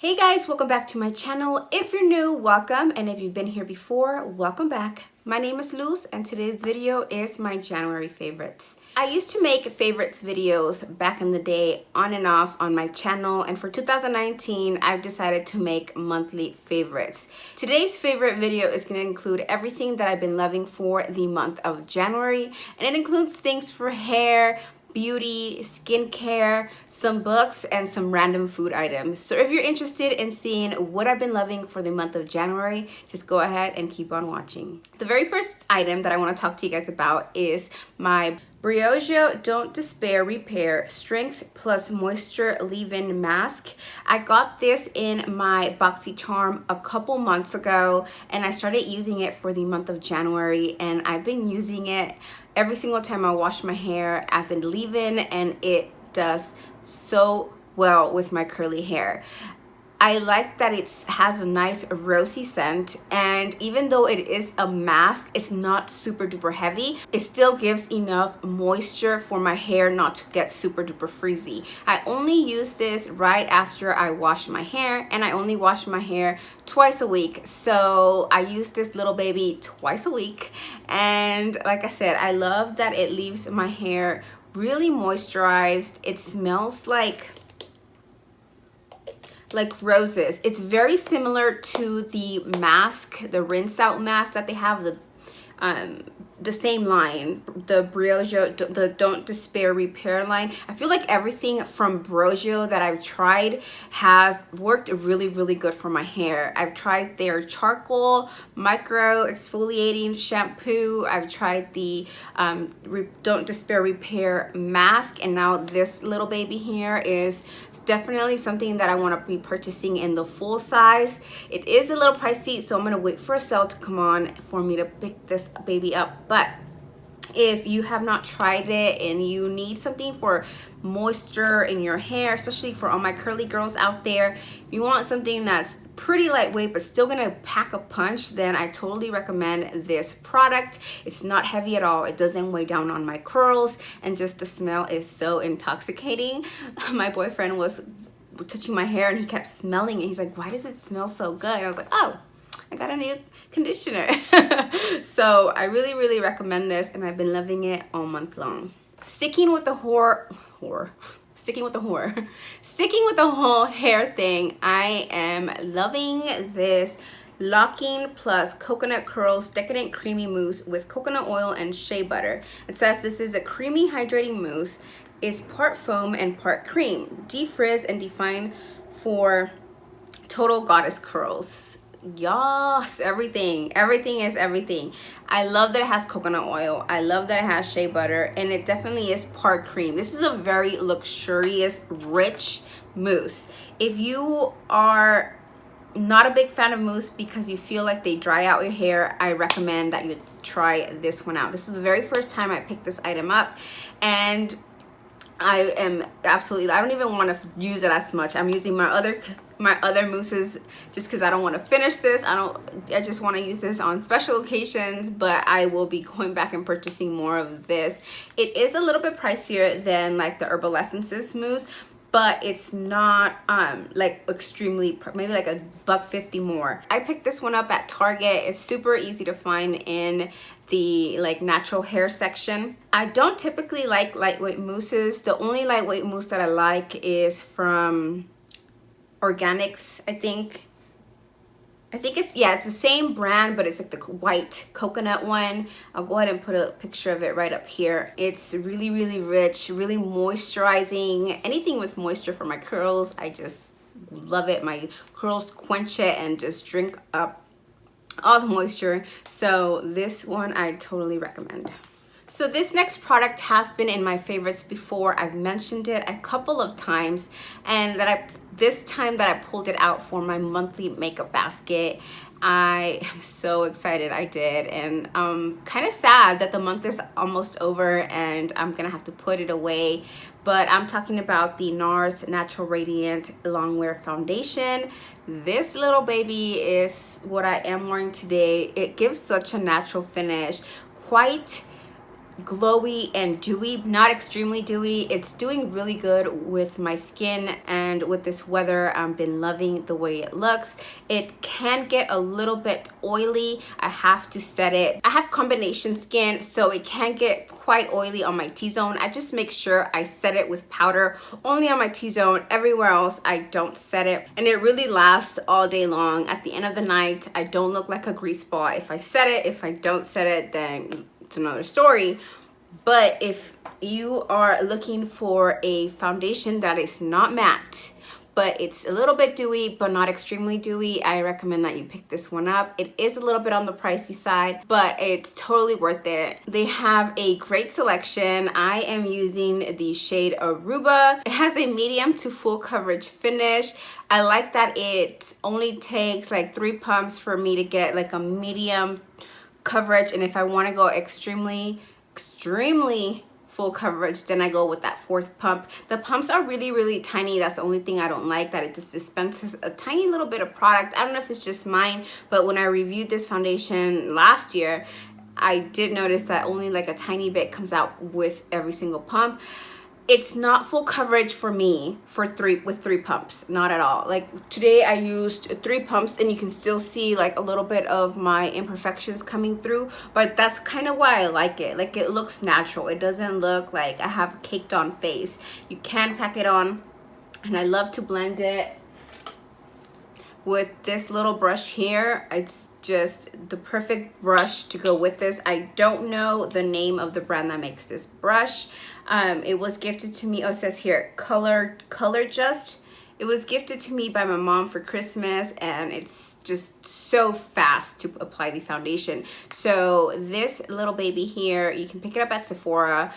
Hey guys, welcome back to my channel. If you're new, welcome, and if you've been here before, welcome back. My name is Luz and today's video is my January favorites. I used to make favorites videos back in the day on and off on my channel, and for 2019 I've decided to make monthly favorites. Today's favorite video is going to include everything that I've been loving for the month of January, and it includes things for hair, beauty, skincare, some books, and some random food items. So if you're interested in seeing what I've been loving for the month of January, just go ahead and keep on watching. The very first item that I want to talk to you guys about is my Briogeo Don't Despair Repair Strength Plus Moisture Leave-In Mask. I got this in my boxycharm a couple months ago, and I started using it for the month of January, and I've been using it every single time I wash my hair as a leave-in, and it does so well with my curly hair. I like that it has a nice rosy scent, and even though it is a mask, it's not super duper heavy. It still gives enough moisture for my hair not to get super duper frizzy. I only use this right after I wash my hair, and I only wash my hair twice a week. So I use this little baby twice a week, and like I said, I love that it leaves my hair really moisturized. It smells like roses. It's very similar to the mask, the rinse out mask that they have, the same line, the Briogeo, the Don't Despair Repair line. I feel like everything from Briogeo that I've tried has worked really good for my hair. I've tried their charcoal micro exfoliating shampoo. I've tried the Don't Despair Repair mask, and now this little baby here is definitely something that I want to be purchasing in the full size. It is a little pricey, so I'm going to wait for a sale to come on for me to pick this baby up. But if you have not tried it and you need something for moisture in your hair, especially for all my curly girls out there, if you want something that's pretty lightweight but still gonna pack a punch, then I totally recommend this product. It's not heavy at all. It doesn't weigh down on my curls, and just the smell is so intoxicating. My boyfriend was touching my hair and he kept smelling it. He's like, why does it smell so good? And I was like, oh, I got a new conditioner. So I really recommend this, and I've been loving it all month long. Sticking with the sticking with the whole hair thing, I am loving this Locking Plus Coconut Curls Decadent Creamy Mousse with coconut oil and shea butter. It says this is a creamy hydrating mousse. It's part foam and part cream. Defrizz and define for total goddess curls. Yes, everything is everything. I love that it has coconut oil. I love that it has shea butter, and it definitely is part cream. This is a very luxurious, rich mousse. If you are not a big fan of mousse because you feel like they dry out your hair, I recommend that you try this one out. This is the very first time I picked this item up, and I am absolutely, I don't even want to use it as much. I'm using my other mousses just because I don't want to finish this. I just want to use this on special occasions, but I will be going back and purchasing more of this. It is a little bit pricier than like the Herbal Essences mousse, but it's not like extremely, maybe like $1.50 more. I picked this one up at Target. It's super easy to find in the like natural hair section. I don't typically like lightweight mousses. The only lightweight mousse that I like is from Organics, I think it's, yeah, it's the same brand, but it's like the white coconut one. I'll go ahead and put a picture of it right up here. It's really rich, really moisturizing. Anything with moisture for my curls, I just love it. My curls quench it and just drink up all the moisture. So this one I totally recommend. So this next product has been in my favorites before. I've mentioned it a couple of times, and this time that I pulled it out for my monthly makeup basket, I am so excited I did, and I'm kind of sad that the month is almost over and I'm gonna have to put it away. But I'm talking about the NARS Natural Radiant Longwear Foundation. This little baby is what I am wearing today. It gives such a natural finish, quite glowy and dewy, not extremely dewy. It's doing really good with my skin, and with this weather I've been loving the way it looks. It can get a little bit oily. I have to set it. I have combination skin, so it can get quite oily on my T-zone. I just make sure I set it with powder only on my T-zone. Everywhere else I don't set it, and it really lasts all day long. At the end of the night, I don't look like a grease ball if I set it. If I don't set it, then it's another story. But if you are looking for a foundation that is not matte, but it's a little bit dewy but not extremely dewy, I recommend that you pick this one up. It is a little bit on the pricey side, but it's totally worth it. They have a great selection. I am using the shade Aruba. It has a medium to full coverage finish. I like that it only takes like 3 pumps for me to get like a medium coverage, and if I want to go extremely full coverage, then I go with that 4th pump. The pumps are really tiny. That's the only thing I don't like, that it just dispenses a tiny little bit of product. I don't know if it's just mine, but when I reviewed this foundation last year, I did notice that only like a tiny bit comes out with every single pump. It's not full coverage for me with 3 pumps, not at all. Like today I used 3 pumps, and you can still see like a little bit of my imperfections coming through, but that's kind of why I like it. Like it looks natural. It doesn't look like I have a caked on face. You can pack it on, and I love to blend it with this little brush here. It's just the perfect brush to go with this. I don't know the name of the brand that makes this brush. It was gifted to me. Oh, it says here Color Just. It was gifted to me by my mom for Christmas, and it's just so fast to apply the foundation. So this little baby here, you can pick it up at Sephora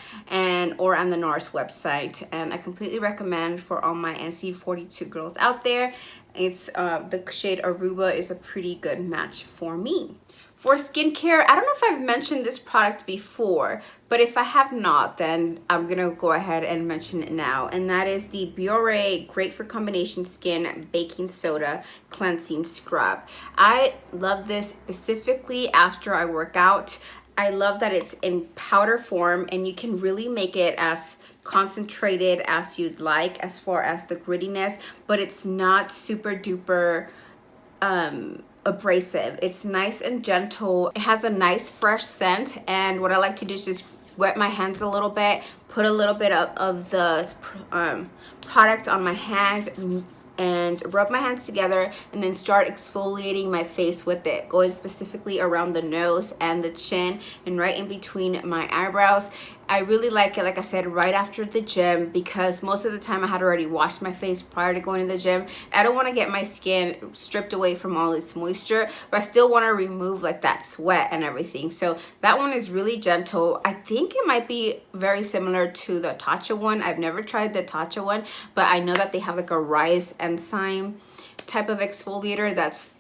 or on the NARS website, and I completely recommend for all my NC42 girls out there. It's the shade Aruba is a pretty good match for me. For skincare, I don't know if I've mentioned this product before, but if I have not, then I'm gonna go ahead and mention it now. And that is the Biore Great for Combination Skin Baking Soda Cleansing Scrub. I love this specifically after I work out. I love that it's in powder form, and you can really make it as concentrated as you'd like as far as the grittiness, but it's not super duper abrasive. It's nice and gentle. It has a nice fresh scent, and what I like to do is just wet my hands a little bit, put a little bit of the product on my hands, and rub my hands together, and then start exfoliating my face with it, going specifically around the nose and the chin and right in between my eyebrows. I really like it, like I said, right after the gym, because most of the time I had already washed my face prior to going to the gym. I don't want to get my skin stripped away from all its moisture, but I still want to remove like that sweat and everything. So that one is really gentle. I think it might be very similar to the Tatcha one. I've never tried the Tatcha one, but I know that they have like a rice enzyme type of exfoliator that's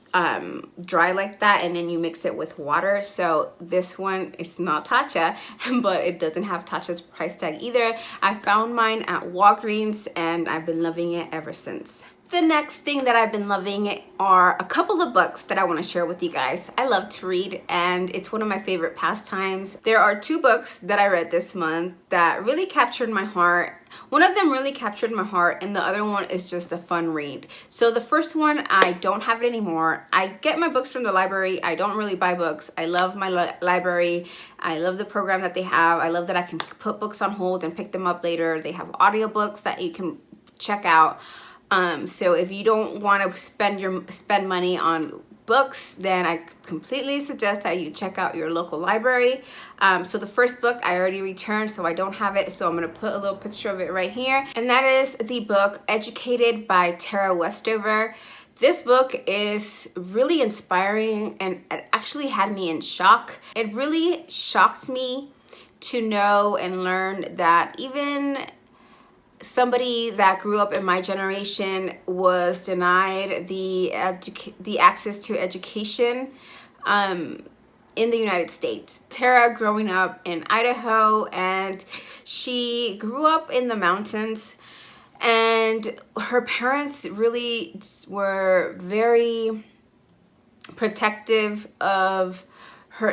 dry like that, and then you mix it with water. So this one is not Tatcha, but it doesn't have Tatcha's price tag either. I found mine at Walgreens, and I've been loving it ever since. The next thing that I've been loving are a couple of books that I want to share with you guys. I love to read, and it's one of my favorite pastimes. There are 2 books that I read this month that really captured my heart. One of them really captured my heart, and the other one is just a fun read. So the first one, I don't have it anymore. I get my books from the library. I don't really buy books. I love my library. I love the program that they have. I love that I can put books on hold and pick them up later. They have audiobooks that you can check out. So if you don't want to spend money on books, then I completely suggest that you check out your local library. So the first book I already returned, so I don't have it, so I'm going to put a little picture of it right here, and that is the book Educated by Tara Westover. This book is really inspiring, and it actually had me in shock. It really shocked me to know and learn that even somebody that grew up in my generation was denied the access to education in the United States. Tara growing up in Idaho, and she grew up in the mountains, and her parents really were very protective of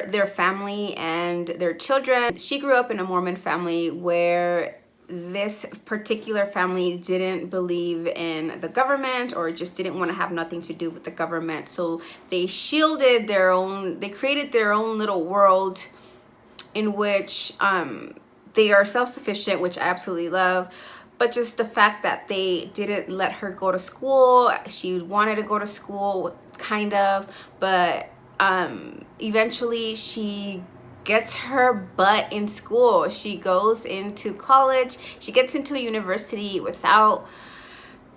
their family and their children. She grew up in a Mormon family where this particular family didn't believe in the government, or just didn't want to have nothing to do with the government. So they shielded their own, they created their own little world in which they are self-sufficient, which I absolutely love. But just the fact that they didn't let her go to school, she wanted to go to school, kind of, but eventually she gets her butt in school. She goes into college, she gets into a university without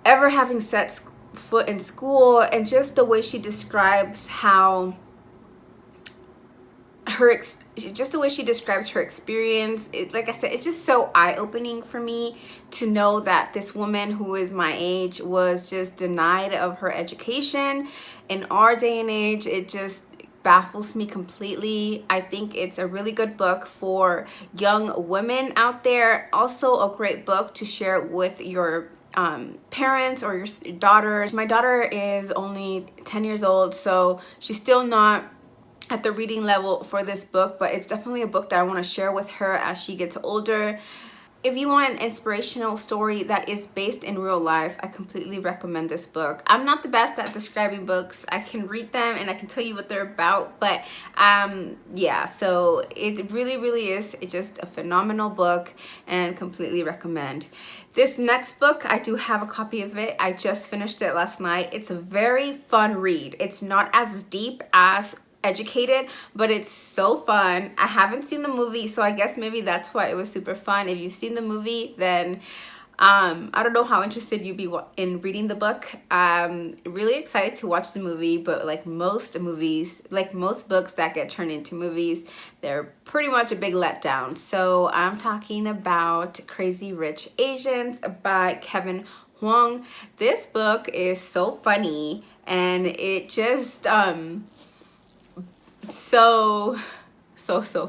ever having set foot in school. And just the way she describes how just the way she describes her experience, like I said, it's just so eye-opening for me to know that this woman who is my age was just denied of her education. In our day and age, it just baffles me completely. I think it's a really good book for young women out there. Also a great book to share with your parents or your daughters. My daughter is only 10 years old, so she's still not at the reading level for this book, but it's definitely a book that I want to share with her as she gets older. If you want an inspirational story that is based in real life, I completely recommend this book. I'm not the best at describing books. I can read them and I can tell you what they're about, but yeah, so it really is just a phenomenal book, and completely recommend. This next book, I do have a copy of it. I just finished it last night. It's a very fun read. It's not as deep as Educated, but it's so fun. I haven't seen the movie, so I guess maybe that's why it was super fun. If you've seen the movie, then I don't know how interested you'd be in reading the book. I'm really excited to watch the movie, but like most movies, like most books that get turned into movies, they're pretty much a big letdown. So I'm talking about Crazy Rich Asians by Kevin Huang. This book is so funny, and it just so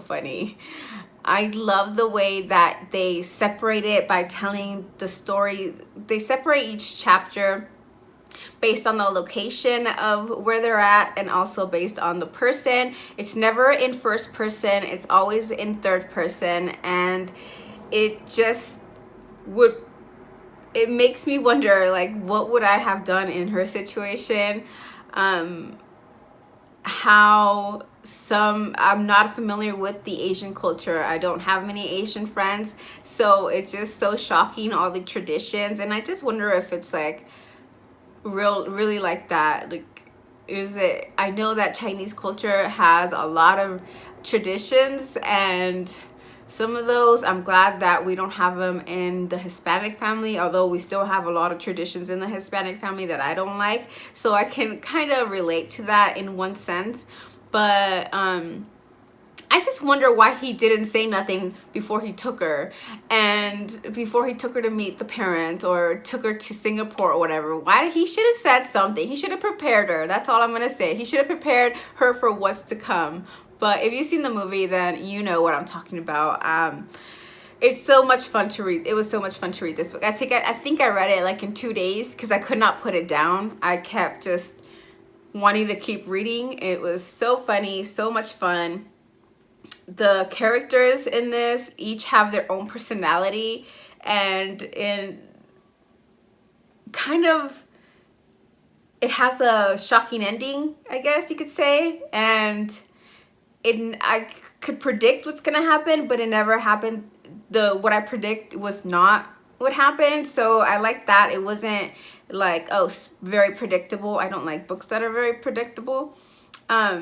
funny. I love the way that they separate it by telling the story. They separate each chapter based on the location of where they're at, and also based on the person. It's never in first person, it's always in third person, and it just it makes me wonder, like, what would I have done in her situation? I'm not familiar with the Asian culture. I don't have many Asian friends, so it's just so shocking, all the traditions. And I just wonder if it's like really like that. Like, is it, I know that Chinese culture has a lot of traditions, and some of those, I'm glad that we don't have them in the Hispanic family, although we still have a lot of traditions in the Hispanic family that I don't like. So I can kind of relate to that in one sense. But I just wonder why he didn't say nothing before he took her, and before he took her to meet the parents or took her to Singapore or whatever. Why? He should have said something. He should have prepared her. That's all I'm going to say. He should have prepared her for what's to come. But if you've seen the movie, then you know what I'm talking about. It's so much fun to read. It was so much fun to read this book. I think I read it like in 2 days because I could not put it down. I kept just wanting to keep reading. It was so funny, so much fun. The characters in this each have their own personality, and kind of, it has a shocking ending, I guess you could say, and I could predict what's gonna happen, but it never happened. What I predict was not what happened, so I like that. It wasn't like, oh, very predictable. I don't like books that are very predictable.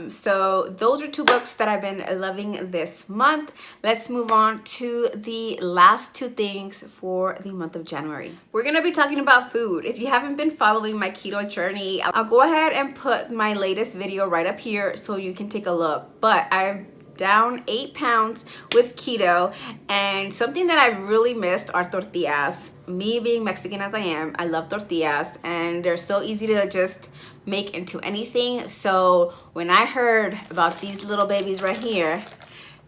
So those are 2 books that I've been loving this month. Let's move on to the last 2 things for the month of January. We're gonna be talking about food. If you haven't been following my keto journey, I'll go ahead and put my latest video right up here so you can take a look. But I've down 8 pounds with keto, and something that I really missed are tortillas. Me being Mexican as I am, I love tortillas, and they're so easy to just make into anything. So when I heard about these little babies right here,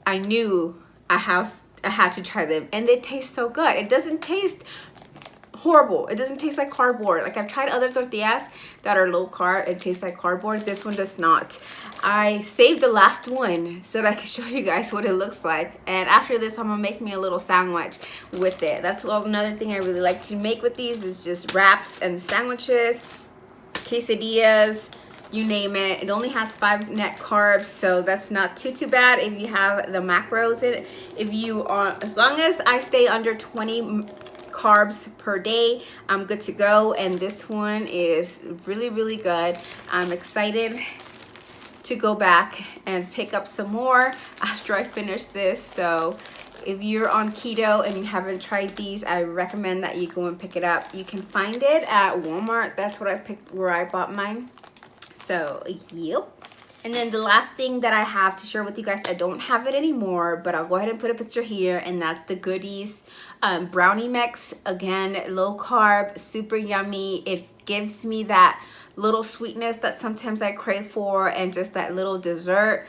I knew I had to try them, and they taste so good. It doesn't taste horrible. It doesn't taste like cardboard. Like I've tried other tortillas that are low carb, it tastes like cardboard. This one does not. I saved the last one so that I can show you guys what it looks like. And after this, I'm gonna make me a little sandwich with it. That's another thing I really like to make with these is just wraps and sandwiches, quesadillas, you name it. It only has 5 net carbs, so that's not too bad if you have the macros in it. If you are, as long as I stay under 20 carbs per day, I'm good to go. And this one is really good. I'm excited to go back and pick up some more after I finish this. So if you're on keto and you haven't tried these, I recommend that you go and pick it up. You can find it at Walmart. That's what I picked, where I bought mine. So yep. And then the last thing that I have to share with you guys, I don't have it anymore, but I'll go ahead and put a picture here, and that's the Goodies brownie mix. Again, low carb, super yummy. It gives me that little sweetness that sometimes I crave for, and just that little dessert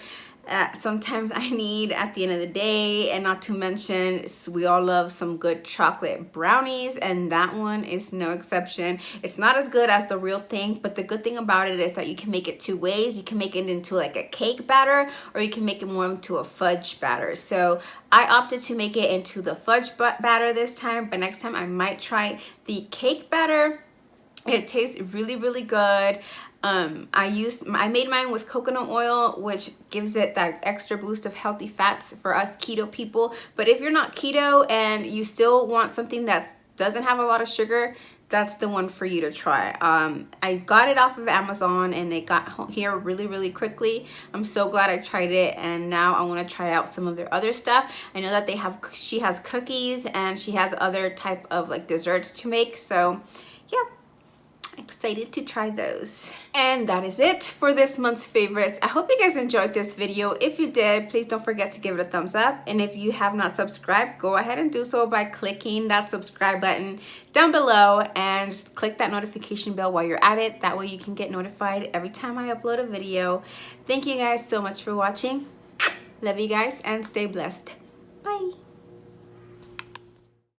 sometimes I need at the end of the day. And not to mention, we all love some good chocolate brownies, and that one is no exception. It's not as good as the real thing, but the good thing about it is that you can make it 2 ways. You can make it into like a cake batter, or you can make it more into a fudge batter. So I opted to make it into the fudge batter this time, but next time I might try the cake batter. It tastes really good. I made mine with coconut oil, which gives it that extra boost of healthy fats for us keto people. But if you're not keto and you still want something that doesn't have a lot of sugar, that's the one for you to try. I got it off of Amazon, and it got here really quickly. I'm so glad I tried it, and now I want to try out some of their other stuff. I know that she has cookies, and she has other type of like desserts to make. So yeah, excited to try those. And that is it for this month's favorites. I hope you guys enjoyed this video. If you did, please don't forget to give it a thumbs up. And if you have not subscribed, go ahead and do so by clicking that subscribe button down below, and just click that notification bell while you're at it. That way you can get notified every time I upload a video. Thank you guys so much for watching. Love you guys, and stay blessed. Bye.